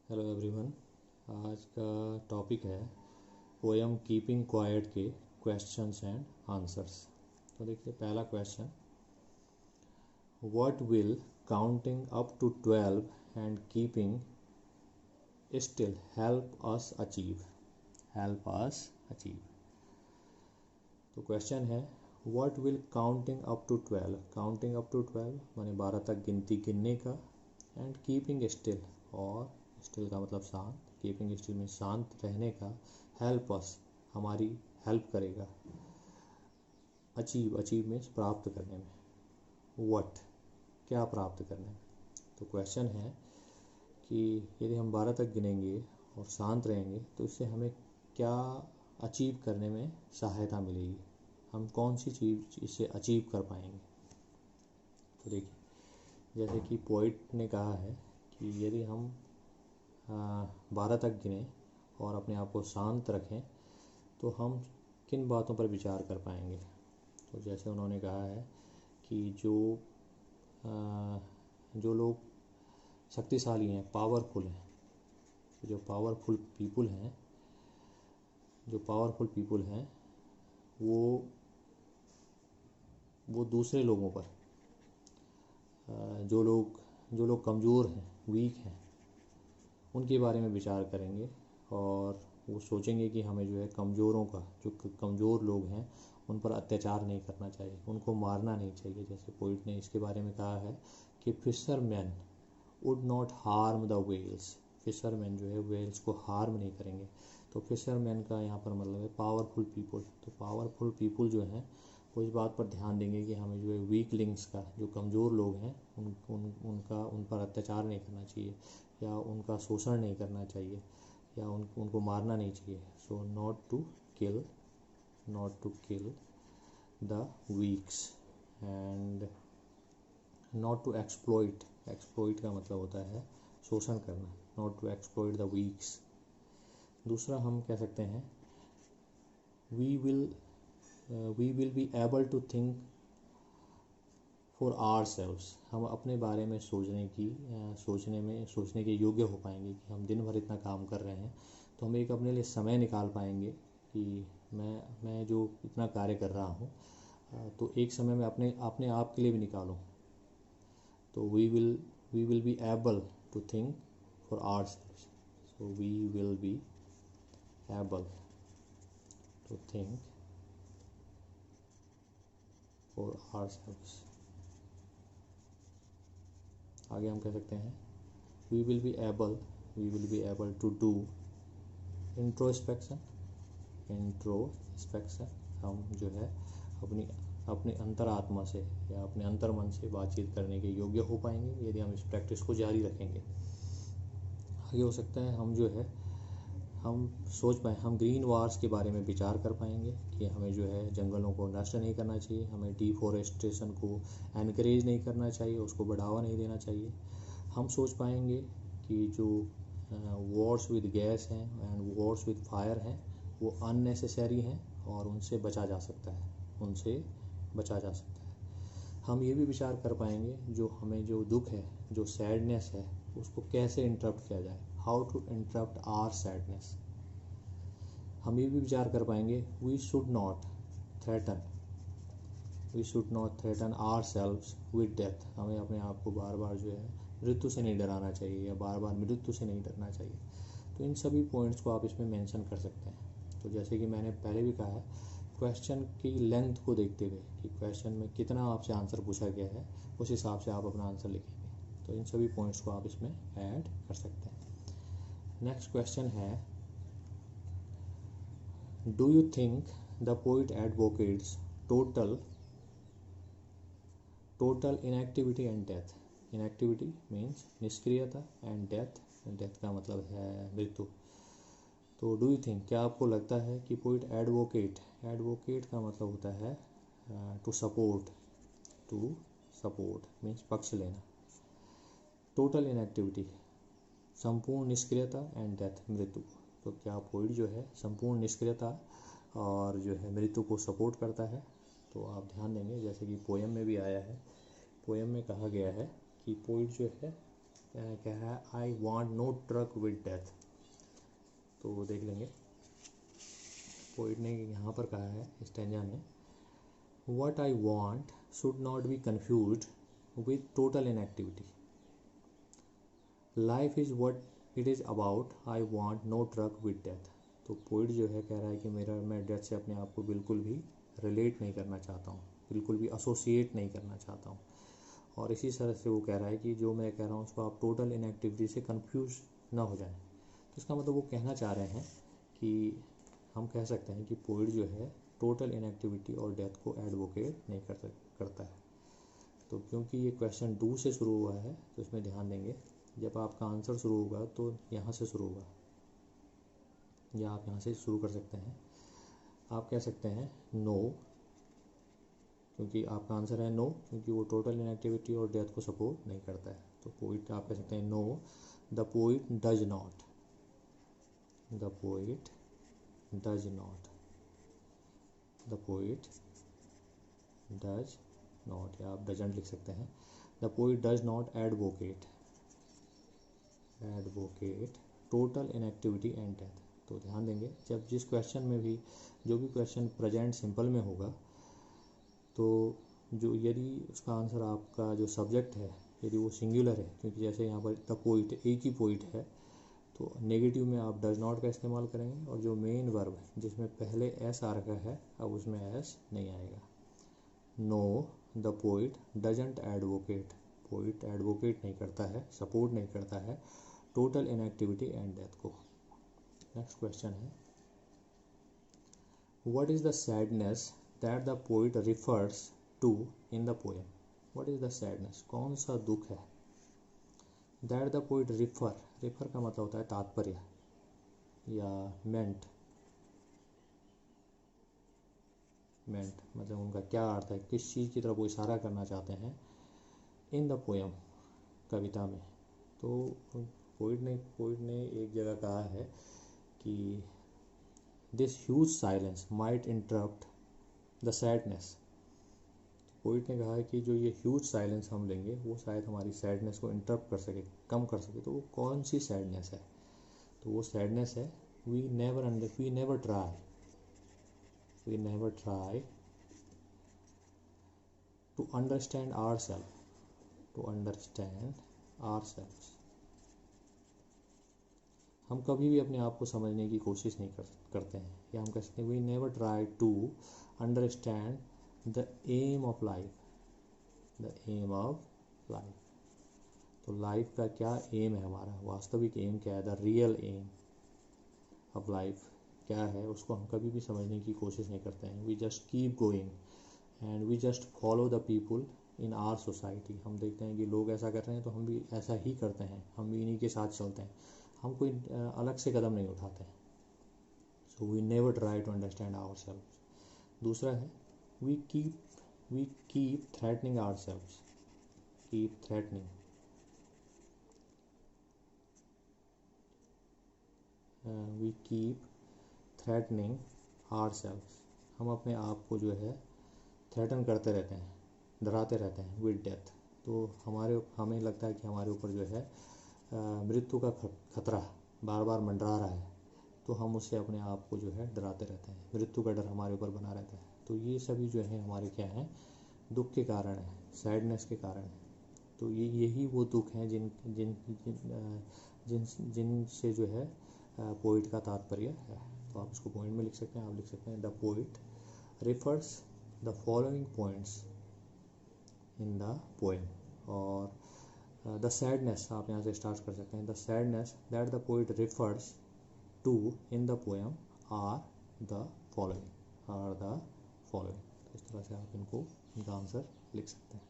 Hello everyone. आज का topic है पोएम कीपिंग क्वाइट के क्वेश्चंस एंड आंसर्स। तो देखिए पहला question, what will counting up to 12 and keeping still help us achieve. तो क्वेश्चन है what will counting up to 12 माने 12 तक गिनती गिनने का, एंड कीपिंग स्टिल, और स्टिल का मतलब शांत, कीपिंग स्टिल में शांत रहने का, हेल्प अस हमारी हेल्प करेगा, अचीव में प्राप्त करने में। व्हाट क्या प्राप्त करने में। तो क्वेश्चन है कि यदि हम 12 तक गिनेंगे और शांत रहेंगे तो इससे हमें क्या अचीव करने में सहायता मिलेगी, हम कौन सी चीज़ इससे अचीव कर पाएंगे। तो देखिए जैसे कि पोइट ने कहा है कि यदि हम 12 तक गिनें और अपने आप को शांत रखें तो हम किन बातों पर विचार कर पाएंगे। तो जैसे उन्होंने कहा है कि जो लोग शक्तिशाली हैं, पावरफुल हैं, जो पावरफुल पीपुल हैं वो दूसरे लोगों पर, जो लोग कमज़ोर हैं, वीक हैं, उनके बारे में विचार करेंगे और वो सोचेंगे कि हमें जो है कमज़ोरों का, जो कमज़ोर लोग हैं उन पर अत्याचार नहीं करना चाहिए, उनको मारना नहीं चाहिए। जैसे पोइट ने इसके बारे में कहा है कि fisherman would not harm the whales, fisherman जो है वेल्स को हार्म नहीं करेंगे। तो फिशरमैन का यहाँ पर मतलब है पावरफुल पीपुल। तो पावरफुल पीपुल जो हैं वो इस बात पर ध्यान देंगे कि हमें जो है वीक लिंक्स का, जो कमज़ोर लोग हैं उन पर अत्याचार नहीं करना चाहिए, या उनका शोषण नहीं करना चाहिए, या उनको मारना नहीं चाहिए। So not to kill the weaks and not to exploit का मतलब होता है शोषण करना, not to exploit the weaks. दूसरा हम कह सकते हैं we will be able to think for ourselves, हम अपने बारे में सोचने के योग्य हो पाएंगे कि हम दिन भर इतना काम कर रहे हैं तो हम एक अपने लिए समय निकाल पाएंगे कि मैं जो इतना कार्य कर रहा हूँ तो एक समय में अपने आप के लिए भी निकालूं। तो we will be able to think for ourselves, so we will be able to think for ourselves. आगे हम कह सकते हैं we will be able to do introspection. हम जो है अपनी अंतरात्मा से या अपने अंतर्मन से बातचीत करने के योग्य हो पाएंगे यदि हम इस प्रैक्टिस को जारी रखेंगे। आगे हो सकता है हम सोच पाएँ, हम ग्रीन वार्स के बारे में विचार कर पाएंगे कि हमें जो है जंगलों को नष्ट नहीं करना चाहिए, हमें डिफॉरेस्टेशन को एनकरेज नहीं करना चाहिए, उसको बढ़ावा नहीं देना चाहिए। हम सोच पाएंगे कि जो वॉर्स विद गैस हैं एंड वॉर्स विद फायर हैं वो अननेसेसरी हैं और उनसे बचा जा सकता है। हम ये भी विचार कर पाएंगे जो हमें जो दुख है, जो सैडनेस है, उसको कैसे इंटरप्ट किया जाए, how to interrupt our sadness. हम ये भी विचार कर पाएंगे we should not threaten ourselves with death, हमें अपने आप को बार बार जो है मृत्यु से नहीं डराना चाहिए या बार बार मृत्यु से नहीं डरना चाहिए। तो इन सभी पॉइंट्स को आप इसमें मेंशन कर सकते हैं। तो जैसे कि मैंने पहले भी कहा है, क्वेश्चन की लेंथ को देखते हुए कि क्वेश्चन में कितना आपसे आंसर पूछा गया है उस हिसाब से आप अपना आंसर लिखेंगे। तो इन सभी पॉइंट्स को आप इसमें ऐड कर सकते हैं। नेक्स्ट क्वेश्चन है, do you think the poet advocates total inactivity and death. Inactivity means निष्क्रियता एंड डेथ का मतलब है मृत्यु। तो डू यू थिंक क्या आपको लगता है कि पोइट एडवोकेट का मतलब होता है टू सपोर्ट मीन्स पक्ष लेना। टोटल इनएक्टिविटी संपूर्ण निष्क्रियता एंड डेथ मृत्यु। तो क्या पोइट जो है संपूर्ण निष्क्रियता और जो है मृत्यु को सपोर्ट करता है। तो आप ध्यान देंगे जैसे कि पोएम में भी आया है, पोएम में कहा गया है कि पोइट जो है क्या है, I want no truck with death. तो देख लेंगे पोइट ने यहाँ पर कहा है स्टैंजा में, what I want should not be confused with total inactivity, life is what it is about, I want no truck with death. तो पोइट जो है कह रहा है कि मैं डेथ से अपने आप को बिल्कुल भी रिलेट नहीं करना चाहता हूँ, बिल्कुल भी एसोसिएट नहीं करना चाहता हूँ। और इसी तरह से वो कह रहा है कि जो मैं कह रहा हूँ उसको आप टोटल इनएक्टिविटी से कंफ्यूज ना हो जाएं। तो इसका मतलब वो कहना चाह रहे हैं कि हम कह सकते हैं कि पोइट जो है टोटल इनएक्टिविटी और डेथ को एडवोकेट नहीं करता है। तो क्योंकि ये क्वेश्चन डू से शुरू हुआ है तो इसमें ध्यान देंगे, जब आपका आंसर शुरू होगा तो यहाँ से शुरू होगा, या आप यहाँ से शुरू कर सकते हैं। आप कह सकते हैं नो, क्योंकि आपका आंसर है नो, क्योंकि वो टोटल इनएक्टिविटी और डेथ को सपोर्ट नहीं करता है। तो पोइट आप कह सकते हैं no, the poet does not, the poet does not, the poet does not, या आप डजंट लिख सकते हैं। The poet does not advocate total inactivity and death. तो ध्यान देंगे, जब जिस क्वेश्चन में भी, जो भी क्वेश्चन प्रेजेंट सिंपल में होगा, तो जो यदि उसका आंसर आपका जो सब्जेक्ट है यदि वो सिंगुलर है, क्योंकि जैसे यहाँ पर द पोइट एक ही पोइट है, तो नेगेटिव में आप डज नॉट का इस्तेमाल करेंगे, और जो मेन वर्ब है जिसमें पहले एस आ रखा है अब उसमें एस नहीं आएगा। No, the poet doesn't advocate, poet advocate नहीं करता है, सपोर्ट नहीं करता है टोटल इनएक्टिविटी एंड डेथ को। नेक्स्ट क्वेश्चन है, what is the sadness that the poet refers to in the poem. What is the sadness, कौन सा दुख है, दैट द पोइट रिफर का मतलब होता है तात्पर्य या मेंट मतलब उनका क्या अर्थ है, किस चीज़ की तरफ वो इशारा करना चाहते हैं इन द पोएम, कविता में। तो पोइट ने एक जगह कहा है कि this huge silence might interrupt the sadness. Poet ने कहा है कि जो ये ह्यूज साइलेंस हम लेंगे वो शायद हमारी सैडनेस को इंटरप्ट कर सके, कम कर सके। तो वो कौन सी सैडनेस है, तो वो सैडनेस है we never try to understand ourselves. हम कभी भी अपने आप को समझने की कोशिश नहीं करते हैं, या हम कह सकते हैं we never try to understand the aim of life, the aim of life. तो लाइफ का क्या एम है, हमारा वास्तविक एम क्या है, the real aim of life क्या है, उसको हम कभी भी समझने की कोशिश नहीं करते हैं। We just keep going and we just follow the people in our society. हम देखते हैं कि लोग ऐसा कर रहे हैं तो हम भी ऐसा ही करते हैं, हम भी इन्हीं के साथ चलते हैं, हम कोई अलग से कदम नहीं उठाते हैं। So we never try to understand ourselves. दूसरा है we keep threatening ourselves, keep threatening, we keep threatening ourselves. हम अपने आप को जो है थ्रेटन करते रहते हैं, डराते रहते हैं विद डेथ। तो हमें लगता है कि हमारे ऊपर जो है मृत्यु का खतरा बार बार मंडरा रहा है, तो हम उससे अपने आप को जो है डराते रहते हैं, मृत्यु का डर हमारे ऊपर बना रहता है। तो ये सभी जो है हमारे क्या हैं, दुख के कारण है, सैडनेस के कारण है। तो यही वो दुख हैं जिन से जो है पोइट का तात्पर्य है। तो आप इसको पॉइंट में लिख सकते हैं, आप लिख सकते हैं the poet refers the following points in the poem. और द सैडनेस आप यहाँ से स्टार्ट कर सकते हैं, the sadness that the poet refers to in the poem are the following. इस तरह से आप इनका आंसर लिख सकते हैं।